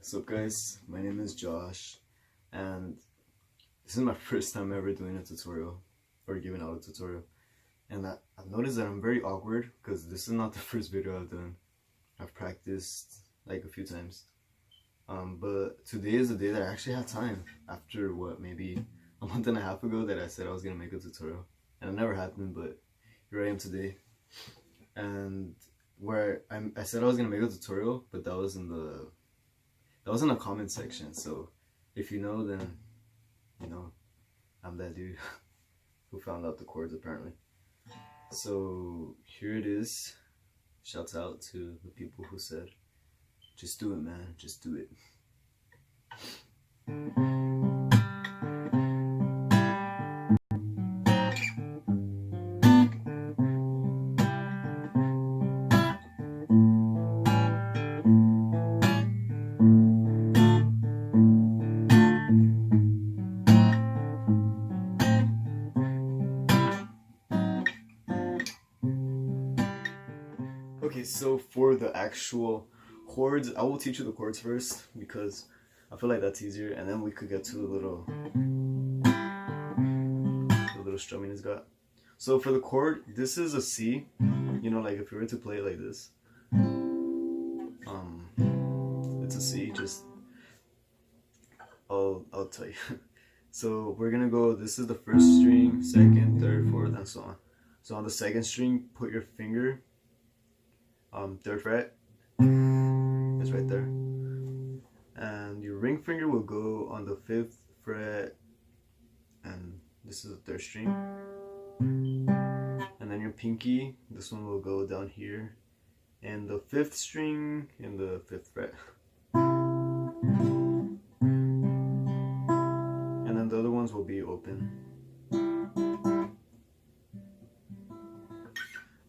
So guys, my name is Josh, and this is my first time ever doing a tutorial or giving out a tutorial. And I've noticed that I'm very awkward because this is not the first video I've done. I've practiced like a few times. But today is the day that I actually had time after maybe a month and a half ago that I said I was gonna make a tutorial. And it never happened, but here I am today. And I said I was gonna make a tutorial, but that was in a comment section. So if you know, then you know I'm that dude who found out the chords apparently. So here it is. Shouts out to the people who said, just do it, man, just do it. Okay, so for the actual chords, I will teach you the chords first because I feel like that's easier, and then we could get to the little strumming it's got. So for the chord, this is a C. You know, like if you were to play it like this, it's a C. Just I'll tell you. So we're gonna go. This is the first string, second, third, fourth, and so on. So on the second string, put your finger. Third fret, it's right there, and your ring finger will go on the 5th fret, and this is the 3rd string, and then your pinky, this one will go down here, and the 5th string in the 5th fret, and then the other ones will be open.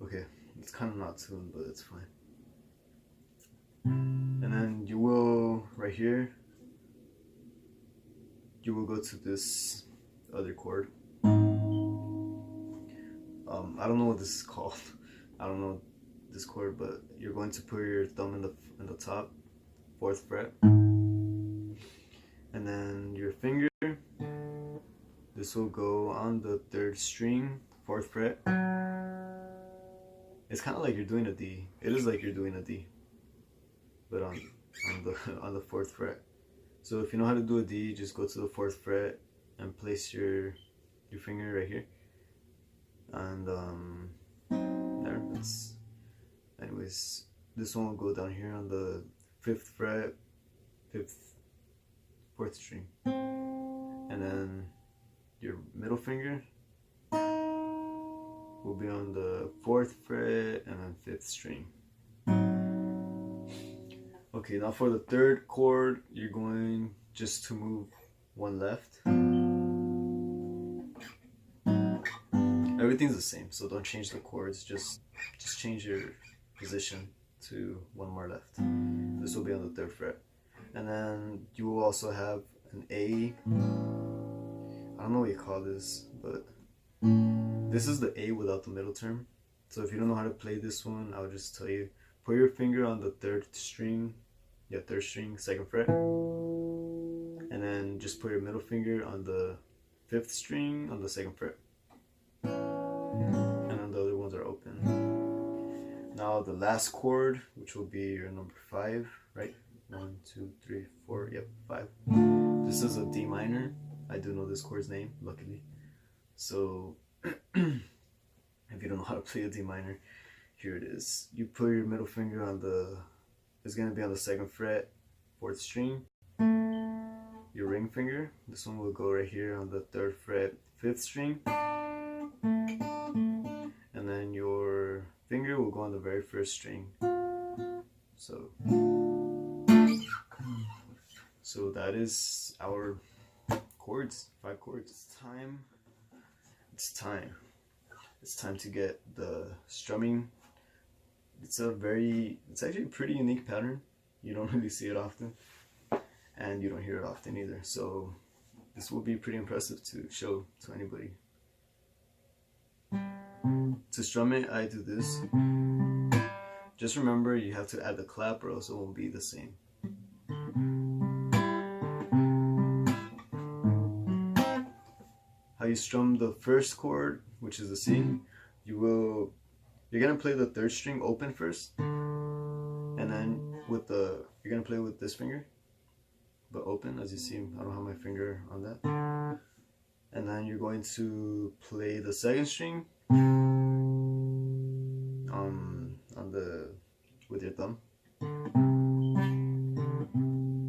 Okay. It's kind of not tuned, but it's fine. And then you will, right here, you will go to this other chord. I don't know what this is called. I don't know this chord, but you're going to put your thumb in the top, 4th fret, and then your finger. This will go on the 3rd string, 4th fret. It's kind of like you're doing a D. It is like you're doing a D, but on the 4th fret. So if you know how to do a D, just go to the 4th fret and place your finger right here. And there. Anyways, this one will go down here on the 5th fret, 4th string, and then your middle finger will be on the 4th fret and then 5th string. Okay, now for the 3rd chord, you're going just to move one left. Everything's the same, so don't change the chords, just change your position to one more left. This will be on the 3rd fret. And then you will also have an A. I don't know what you call this, but this is the A without the middle term. So if you don't know how to play this one, I'll just tell you. Put your finger on the 3rd string, 3rd string, 2nd fret. And then just put your middle finger on the 5th string on the 2nd fret. And then the other ones are open. Now the last chord, which will be your number 5, right? 1, 2, 3, 4, yep, 5. This is a D minor. I do know this chord's name, luckily. So if you don't know how to play a D minor, here it is. You put your middle finger on it's going to be on the 2nd fret, 4th string. Your ring finger, this one will go right here on the 3rd fret, 5th string. And then your finger will go on the very 1st string. So that is our chords, 5 chords. It's time to get the strumming. It's actually a pretty unique pattern. You don't really see it often, and you don't hear it often either. So this will be pretty impressive to show to anybody. To strum it, I do this. Just remember, you have to add the clap or else it won't be the same. you strum the first chord, which is the C, you're gonna play the third string open first, and then you're gonna play with this finger, but open. As you see, I don't have my finger on that. And then you're going to play the second string with your thumb,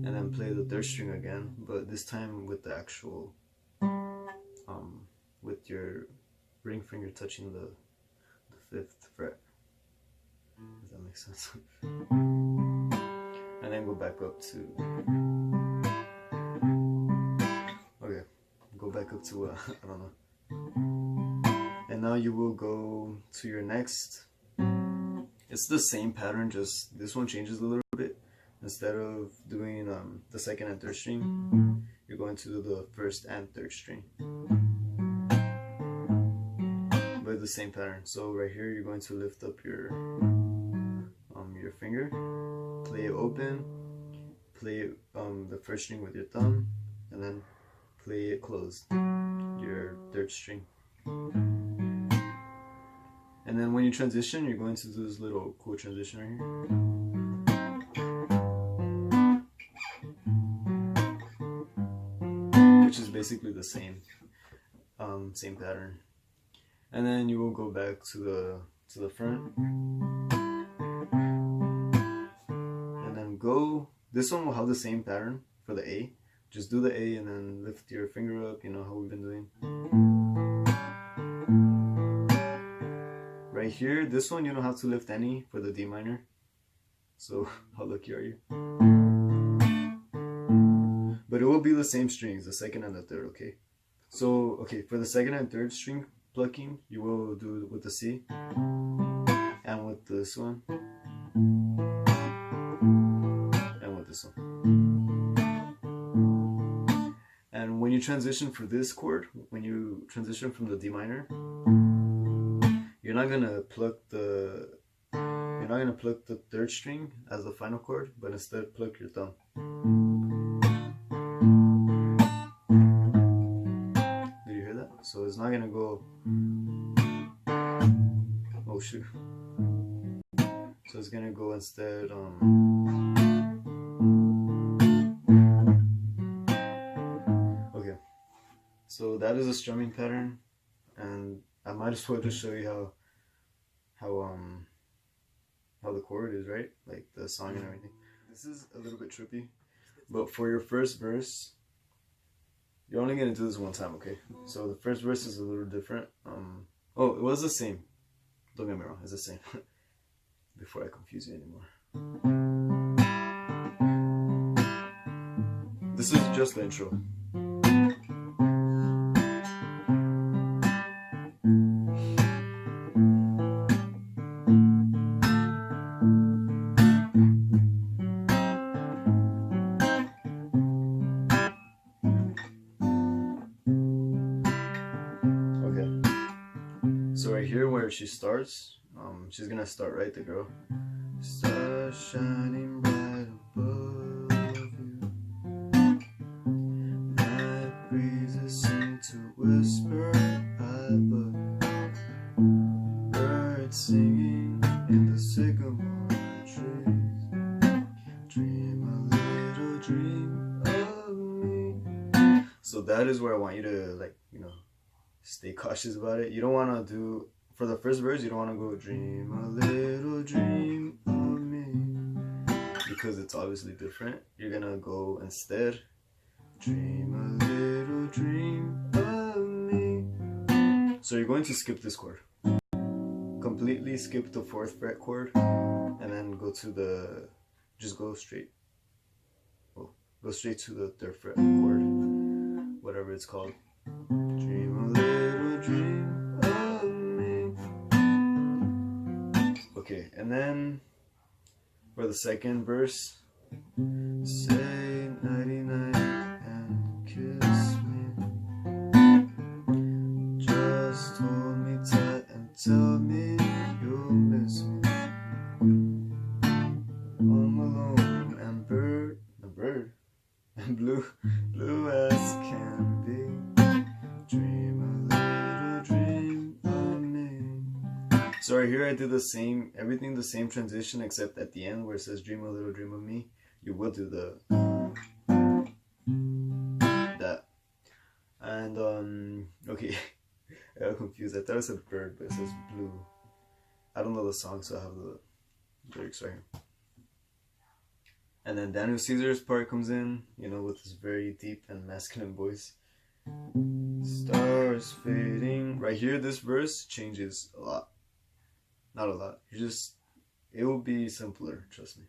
and then play the third string again, but this time with the actual with your ring finger touching the 5th fret. Does that make sense? And then go back up to I don't know. And now you will go to your next. It's the same pattern, just this one changes a little bit. Instead of doing the second and third string, you're going to do the first and third string, but the same pattern. So right here, you're going to lift up your finger, play it open, play the first string with your thumb, and then play it closed, your third string. And then when you transition, you're going to do this little cool transition right here, which is basically the same pattern. And then you will go back to the front, and then go. This one will have the same pattern for the A. Just do the A and then lift your finger up. You know how we've been doing. Right here, this one you don't have to lift any for the D minor. So how lucky are you? But it will be the same strings, the second and the third, okay? So, okay, for the second and third string plucking, you will do it with the C and with this one and with this one. And when you transition for this chord, when you transition from the D minor, you're not gonna pluck the third string as the final chord, but instead pluck your thumb. Did you hear that? So it's not gonna go. Oh shoot! So it's gonna go instead. Okay. So that is a strumming pattern, and I might as well just show you how the chord is, right? Like the song and everything. This is a little bit trippy, but for your first verse, you're only gonna do this one time, okay? So the first verse is a little different. Oh, it was the same. Don't get me wrong, it's the same. Before I confuse you anymore. This is just the intro. So right here where she starts, she's gonna start, right, the girl. Stars shining bright above you, night breezes seem to whisper above you, birds singing in the sycamore trees, dream a little dream of me. So that is where I want you to, like, you know, stay cautious about it. You don't want to do, for the first verse, you don't want to go dream a little dream of me, because it's obviously different. You're gonna go instead dream a little dream of me. So you're going to skip this chord, completely skip the 4th fret chord, and then go to the, just go straight, well, go straight to the 3rd fret chord, whatever it's called. Dream a little dream of me. Okay, and then for the second verse, say nighty night and kiss me. Just hold me tight and tell me you'll miss me. I'm alone and bird and blue as can be. Dream a right here I did the same, everything the same transition, except at the end where it says dream a little dream of me, you will do that. And okay, I got confused. I thought it said bird, but it says blue. I don't know the song, so I have the lyrics right here. And then Daniel Caesar's part comes in, you know, with his very deep and masculine voice. Stars fading. Right here, this verse changes a lot. Not a lot. It will be simpler, trust me.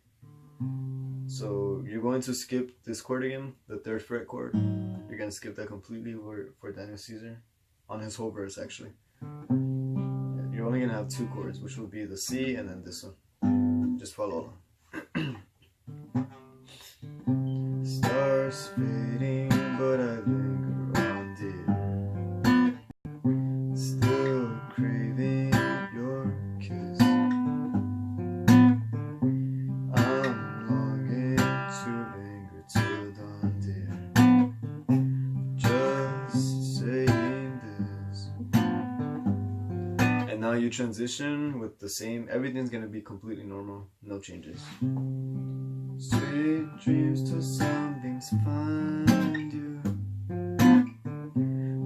So you're going to skip this chord again, the 3rd fret chord. You're going to skip that completely for Daniel Caesar, on his whole verse actually. You're only going to have 2 chords, which will be the C and then this one. Just follow along. Stars fading, but I linger on, dear. Still craving your kiss. I'm longing to linger till dawn, dear. Just saying this. And now you transition with the same, everything's gonna be completely normal, no changes. Sweet dreams till sunbeams find you.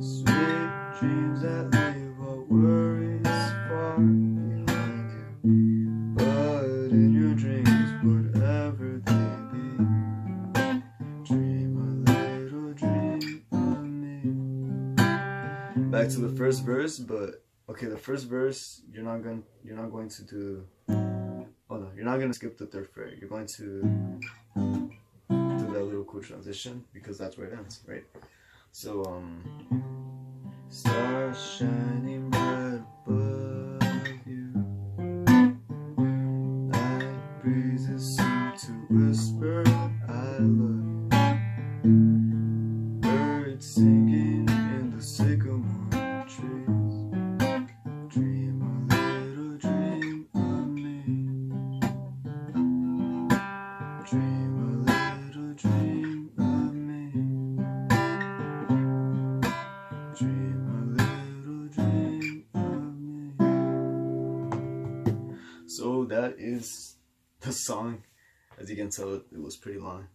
Sweet dreams that leave all worries far behind you. But in your dreams, whatever they be, dream a little dream of me. Back to the first verse, but okay, the first verse you're not going to do. Oh no, you're not going to skip the 3rd fret. You're going to do that little cool transition because that's where it ends, right? So, stars shining bright above you. Night breezes seem to whisper, I love you. Birds singing in the sycamore trees. Dream a little dream of me. Dream a little dream of me. Dream a little dream of me. So that is the song. As you can tell, it was pretty long.